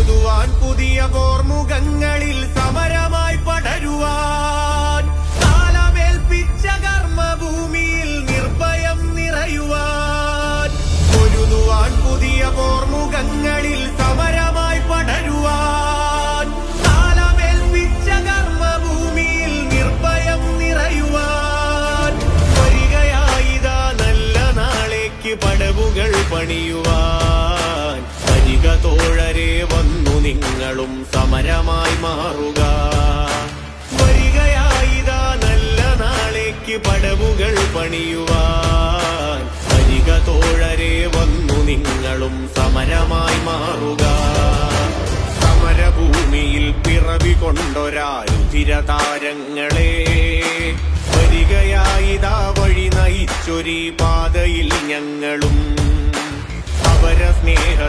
പൊരുതുവാൻ പുതിയ പോർമുഖങ്ങളിൽ സമരമായി പടരുവാൻ കാലമേൽപ്പിച്ച കർമ്മഭൂമിയിൽ നിർഭയം നിറയുവാൻ പൊരുതുവാൻ പുതിയ പോർമുഖങ്ങളിൽ സമരമായി പടരുവാൻ കാലമേൽപ്പിച്ച കർമ്മഭൂമിയിൽ നിർഭയം നിറയുവാൻ വരികയായിതാ നല്ല നാളേക്ക് പടവുകൾ പണിയുവാൻ വരിക തോഴരെ വന്നു നിങ്ങളും സമരമായി മാറുക വരികയായിതാ നല്ല നാളേക്ക് പടവുകൾ പണിയുവാൻ വരിക തോഴരെ വന്നു നിങ്ങളും സമരമായി മാറുക സമരഭൂമിയിൽ പിറവി കൊണ്ടൊരാരുധിരതാരങ്ങളെ വരികയായിതാ വഴി നയിച്ചൊരീ പാതയിൽ ഞങ്ങളും അവര സ്നേഹ